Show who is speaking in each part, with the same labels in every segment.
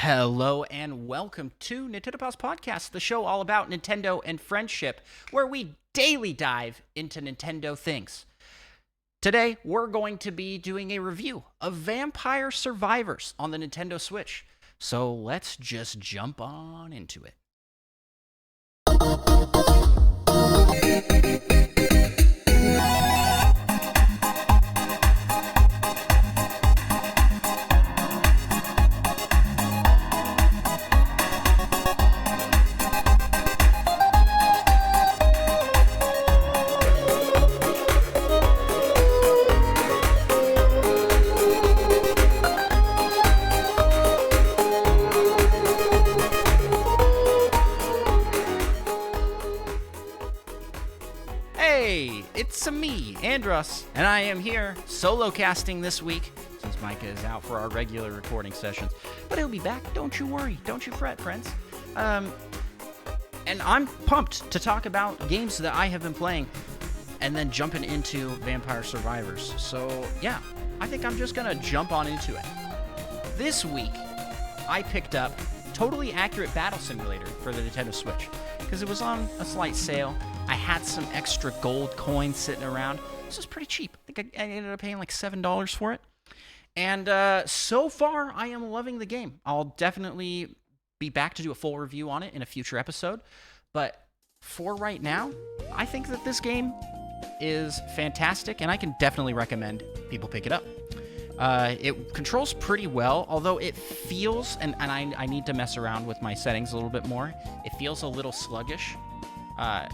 Speaker 1: Hello and welcome to Nintendo Pals Podcast, the show all about Nintendo and friendship, where we daily dive into Nintendo things. Today, we're going to be doing a review of Vampire Survivors on the Nintendo Switch. So let's just jump on into it. It's me, Andros, and I am here solo casting this week since Micah is out for our regular recording sessions. But he'll be back, don't you worry, don't you fret, friends. And I'm pumped to talk about games that I have been playing and then jumping into Vampire Survivors. So yeah, I think I'm just gonna jump on into it. This week, I picked up Totally Accurate Battle Simulator for the Nintendo Switch because it was on a slight sale. I had some extra gold coins sitting around. This was pretty cheap. I think I ended up paying like $7 for it. And so far, I am loving the game. I'll definitely be back to do a full review on it in a future episode. But for right now, I think that this game is fantastic, and I can definitely recommend people pick it up. It controls pretty well, although it feels, and I need to mess around with my settings a little bit more, it feels a little sluggish.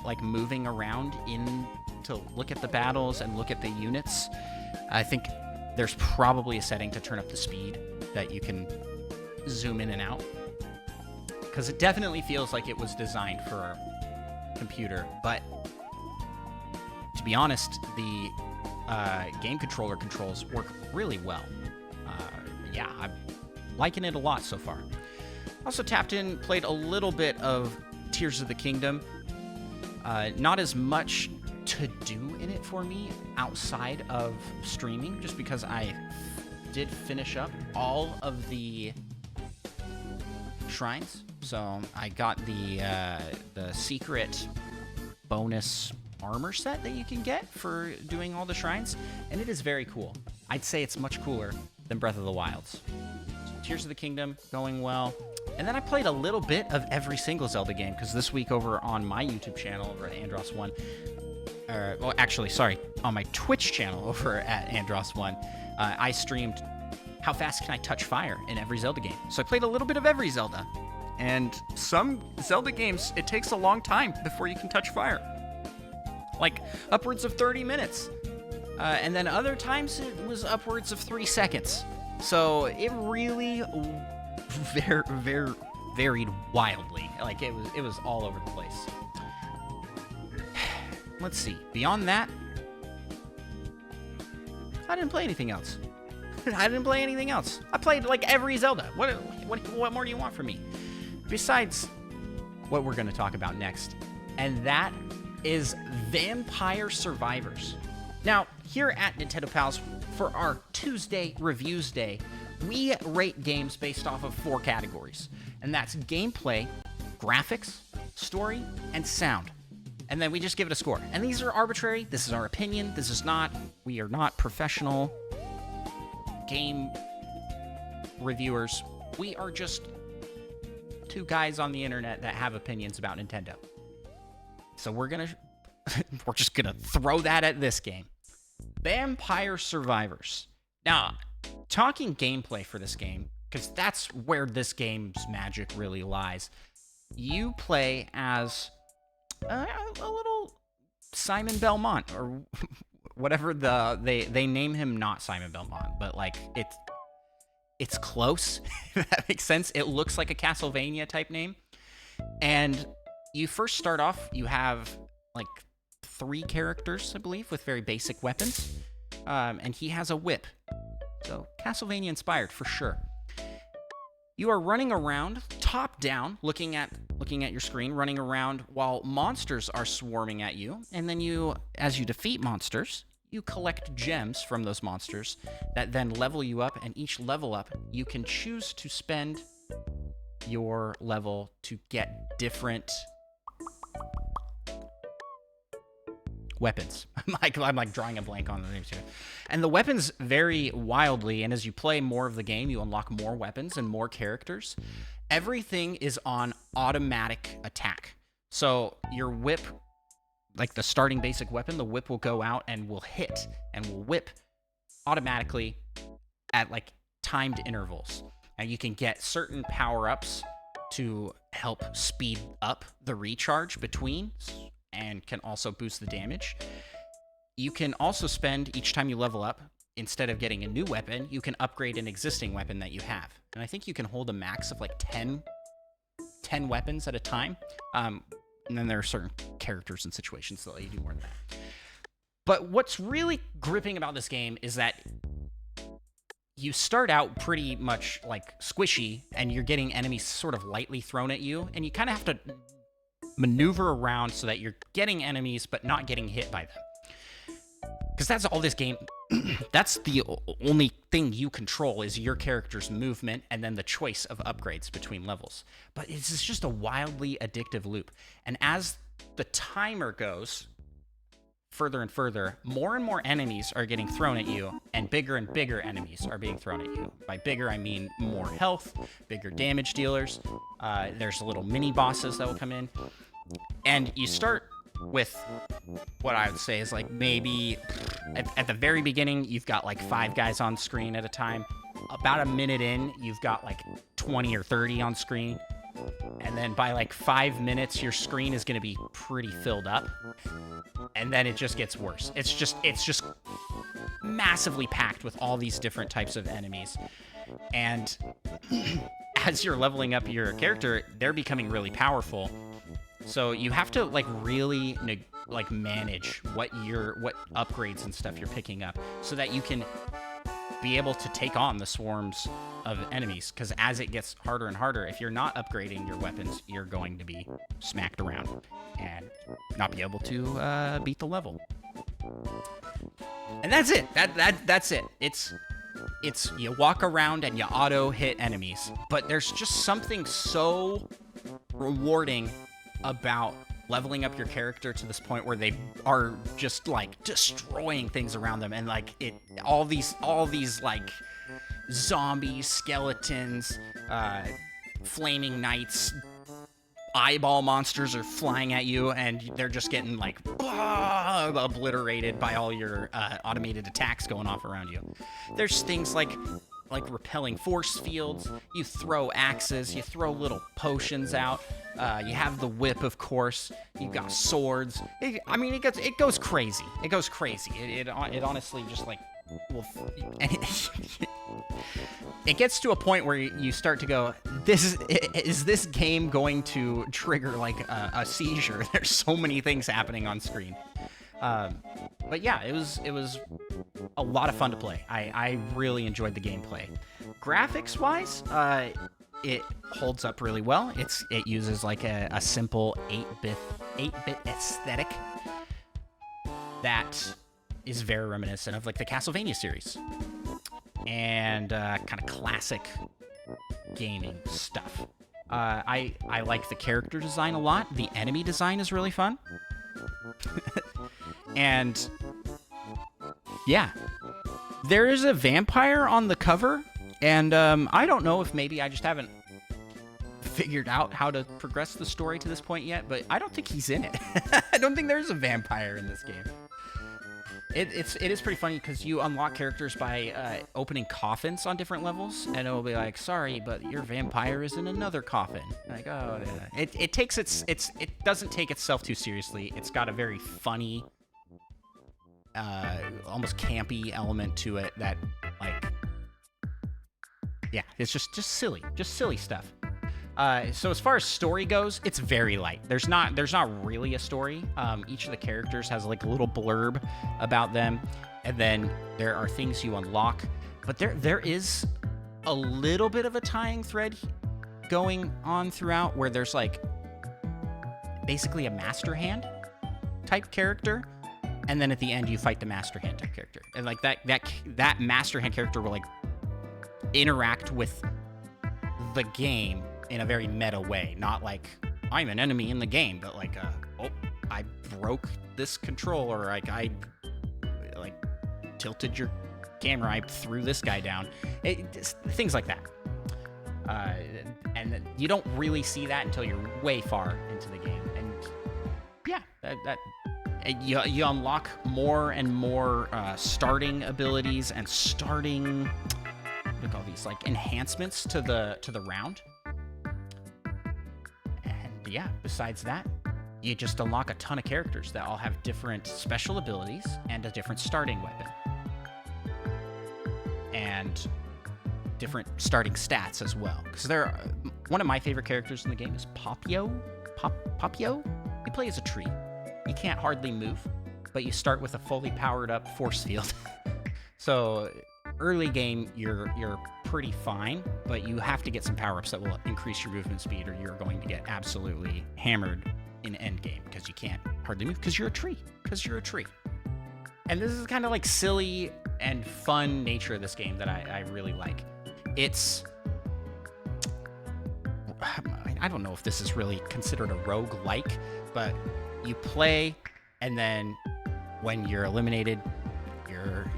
Speaker 1: Like moving around in to look at the battles and look at the units. I think there's probably a setting to turn up the speed that you can zoom in and out, because it definitely feels like it was designed for a computer. But to be honest, the game controller controls work really well. Yeah, I'm liking it a lot so far. Also tapped in, played a little bit of Tears of the Kingdom. Not as much to do in it for me outside of streaming, just because I did finish up all of the shrines. So I got the secret bonus armor set that you can get for doing all the shrines, and it is very cool. I'd say it's much cooler than Breath of the Wild's. Tears of the Kingdom going well. And then I played a little bit of every single Zelda game, because this week over on my YouTube channel over at Andros1, on my Twitch channel over at Andros1, I streamed How Fast Can I Touch Fire in every Zelda game. So I played a little bit of every Zelda. And some Zelda games, it takes a long time before you can touch fire. Like upwards of 30 minutes. And then other times it was upwards of 3 seconds. So it really varied wildly. Like it was all over the place. Let's see. Beyond that, I didn't play anything else. I played like every Zelda. What more do you want from me? Besides what we're going to talk about next, and that is Vampire Survivors. Now, here at Nintendo Pals, for our Tuesday Reviews Day, we rate games based off of 4 categories, and that's gameplay, graphics, story, and sound. And then we just give it a score. And these are arbitrary. This is our opinion. We are not professional game reviewers. We are just 2 guys on the internet that have opinions about Nintendo. So we're just gonna throw that at this game. Vampire Survivors. Now, talking gameplay for this game, because that's where this game's magic really lies. You play as a little Simon Belmont, or whatever they name him. Not Simon Belmont, but like it's close. If that makes sense. It looks like a Castlevania type name. And you first start off, you have like 3 characters, I believe, with very basic weapons. And he has a whip. So Castlevania inspired for sure. You are running around top down, looking at your screen, running around while monsters are swarming at you. And then as you defeat monsters, you collect gems from those monsters that then level you up, and each level up, you can choose to spend your level to get different weapons. I'm like drawing a blank on the names here. And the weapons vary wildly, and as you play more of the game, you unlock more weapons and more characters. Everything is on automatic attack. So your whip, like the starting basic weapon, the whip will go out and will hit and will whip automatically at like timed intervals. And you can get certain power-ups to help speed up the recharge between and can also boost the damage. You can also spend, each time you level up, instead of getting a new weapon, you can upgrade an existing weapon that you have. And I think you can hold a max of like 10 weapons at a time. And then there are certain characters and situations that let you do more than that. But what's really gripping about this game is that you start out pretty much like squishy, and you're getting enemies sort of lightly thrown at you, and you kind of have to maneuver around so that you're getting enemies but not getting hit by them. Because that's all this game, that's the only thing you control is your character's movement and then the choice of upgrades between levels. But it's just a wildly addictive loop. And as the timer goes further and further, more and more enemies are getting thrown at you, and bigger enemies are being thrown at you. By bigger, I mean more health, bigger damage dealers. There's little mini bosses that will come in. And you start with what I would say is like maybe at the very beginning, you've got like 5 guys on screen at a time. About a minute in, you've got like 20 or 30 on screen. And then by like 5 minutes, your screen is going to be pretty filled up. And then it just gets worse. It's just massively packed with all these different types of enemies. And as you're leveling up your character, they're becoming really powerful. So you have to like really like manage what upgrades and stuff you're picking up so that you can be able to take on the swarms of enemies. Because as it gets harder and harder, if you're not upgrading your weapons, you're going to be smacked around and not be able to beat the level. And that's it. That's it. It's you walk around and you auto hit enemies, but there's just something so rewarding about leveling up your character to this point where they are just like destroying things around them, and like all these like zombies, skeletons, flaming knights, eyeball monsters are flying at you, and they're just getting like obliterated by all your automated attacks going off around you. There's things like repelling force fields. You throw axes, you throw little potions out. You have the whip, of course. You've got swords. It goes crazy. It goes crazy. It honestly just like, well, it gets to a point where you start to go, is this game going to trigger like a seizure? There's so many things happening on screen. But yeah, it was a lot of fun to play. I really enjoyed the gameplay. Graphics-wise, it holds up really well. It uses like a simple 8-bit aesthetic that is very reminiscent of like the Castlevania series and kind of classic gaming stuff. I like the character design a lot. The enemy design is really fun. And yeah, there is a vampire on the cover, and I don't know if maybe I just haven't figured out how to progress the story to this point yet, but I don't think he's in it. I don't think there's a vampire in this game. It is pretty funny because you unlock characters by opening coffins on different levels, and it will be like, sorry, but your vampire is in another coffin. Like, oh, yeah. It doesn't take itself too seriously. It's got a very funny, almost campy element to it that, like, yeah, it's just silly stuff. So as far as story goes, it's very light. There's not really a story. Each of the characters has like a little blurb about them, and then there are things you unlock. But there is a little bit of a tying thread going on throughout, where there's like basically a master hand type character, and then at the end you fight the master hand type character, and like that master hand character will like interact with the game in a very meta way, not like I'm an enemy in the game, but like I broke this controller, like I tilted your camera, I threw this guy down, things like that. And you don't really see that until you're way far into the game. And yeah, you unlock more and more starting abilities and starting, what do you call these, like enhancements to the round. And yeah, besides that, you just unlock a ton of characters that all have different special abilities and a different starting weapon. And different starting stats as well. Because one of my favorite characters in the game is Popio. Popio? You play as a tree. You can't hardly move, but you start with a fully powered up force field. So early game, you're pretty fine, but you have to get some power-ups that will increase your movement speed, or you're going to get absolutely hammered in end game because you can't hardly move because you're a tree. And this is kind of like silly and fun nature of this game that I really like. I don't know if this is really considered a rogue-like, but you play, and then when you're eliminated,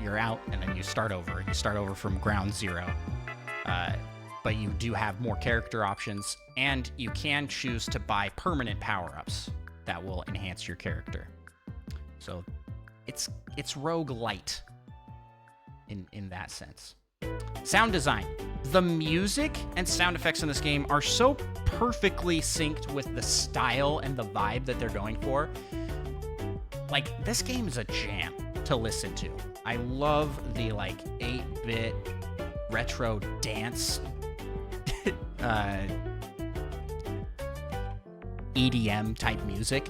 Speaker 1: you're out, and then you start over. You start over from ground zero. But you do have more character options, and you can choose to buy permanent power-ups that will enhance your character. So it's rogue-lite in that sense. Sound design. The music and sound effects in this game are so perfectly synced with the style and the vibe that they're going for. Like, this game is a jam to listen to. I love the 8-bit retro dance EDM type music,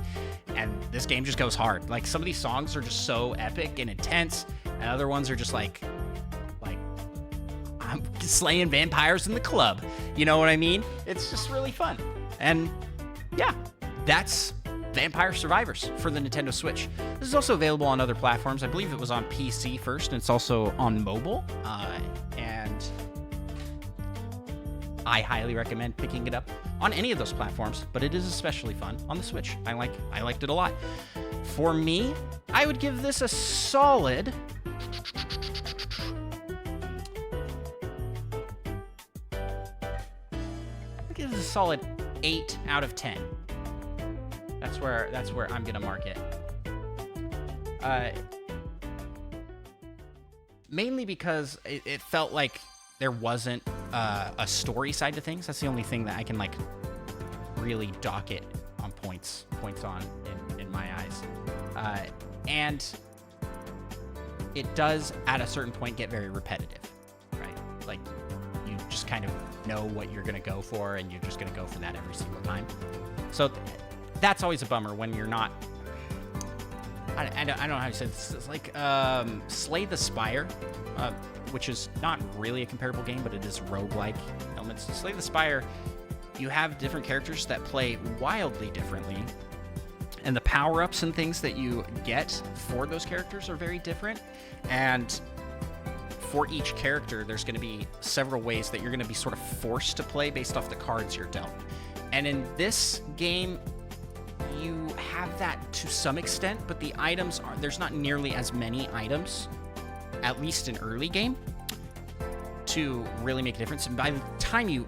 Speaker 1: and this game just goes hard. Like, some of these songs are just so epic and intense, and other ones are just like I'm slaying vampires in the club. You know what I mean? It's just really fun. And yeah, that's Vampire Survivors for the Nintendo Switch. This is also available on other platforms. I believe it was on PC first, and it's also on mobile. And I highly recommend picking it up on any of those platforms, but it is especially fun on the Switch. I liked it a lot. For me, I would give this a solid... solid 8 out of 10. That's where I'm gonna mark it. Mainly because it felt like there wasn't a story side to things. That's the only thing that I can really dock it on points on in my eyes. And it does at a certain point get very repetitive, right? Like, you just kind of know what you're going to go for, and you're just going to go for that every single time. So that's always a bummer when you're not... I don't know how to say this. It's like Slay the Spire, which is not really a comparable game, but it is roguelike elements. Slay the Spire, you have different characters that play wildly differently, and the power-ups and things that you get for those characters are very different. And for each character, there's going to be several ways that you're going to be sort of forced to play based off the cards you're dealt. And in this game, you have that to some extent, but the items there's not nearly as many items, at least in early game, to really make a difference. And by the time you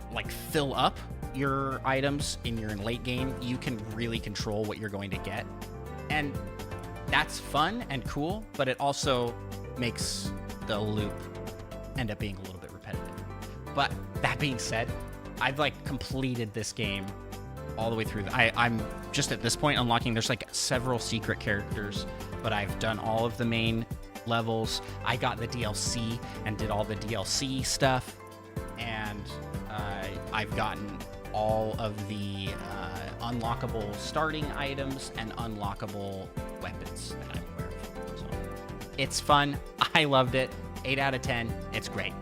Speaker 1: fill up your items in your late game, you can really control what you're going to get. And that's fun and cool, but it also makes the loop end up being a little bit repetitive. But that being said, I've completed this game all the way through. I'm just at this point unlocking, there's several secret characters, but I've done all of the main levels. I got the DLC and did all the DLC stuff, and I've gotten all of the unlockable starting items and unlockable weapons that I'm aware of. So it's fun. I loved it. 8 out of 10. It's great.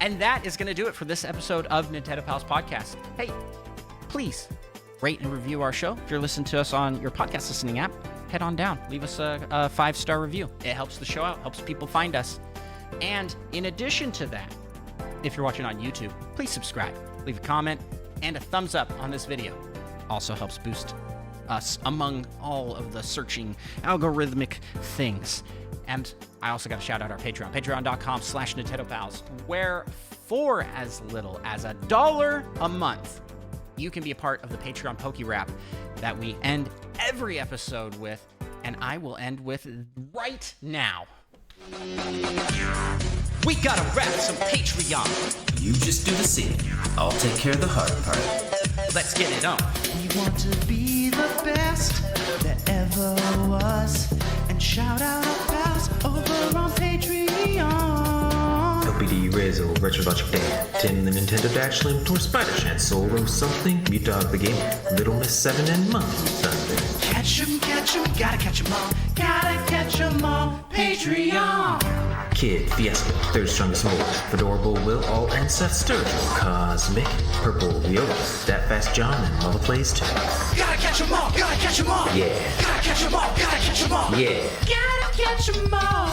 Speaker 1: And that is going to do it for this episode of Nintendo Pals Podcast. Hey, please rate and review our show. If you're listening to us on your podcast listening app, head on down. Leave us a 5-star review. It helps the show out, helps people find us. And in addition to that, if you're watching on YouTube, please subscribe. Leave a comment. and a thumbs up on this video. Also helps boost us among all of the searching algorithmic things. And I also got to shout out our Patreon, patreon.com/NintendoPals, where for as little as $1 a month, you can be a part of the Patreon Poke Rap that we end every episode with, and I will end with right now. We gotta rap some Patreon.
Speaker 2: You just do the singing. I'll take care of the hard part.
Speaker 1: Let's get it on.
Speaker 3: We want to be the best that ever was, and shout out our pals over on Patreon.
Speaker 4: LPD, Rezo, Retrologic Dan, Tim the Nintendo Dash Slim, Tor Spider Shan, Solo something, Mute Dog the Gamer, Little Miss 7 and Monkey Thunder.
Speaker 3: Catch 'em, gotta catch 'em all, gotta catch 'em all. Patreon.
Speaker 4: Kid, Fiasco, Third Strongest Mold, Fedorable Will, All and Seth Sturgill, Cosmic, Purple Violas, That Fast John, and Mother Plays 2.
Speaker 3: Gotta catch 'em all, gotta catch 'em all.
Speaker 4: Yeah.
Speaker 3: Gotta catch 'em all, gotta catch 'em all.
Speaker 4: Yeah.
Speaker 3: Gotta catch 'em all.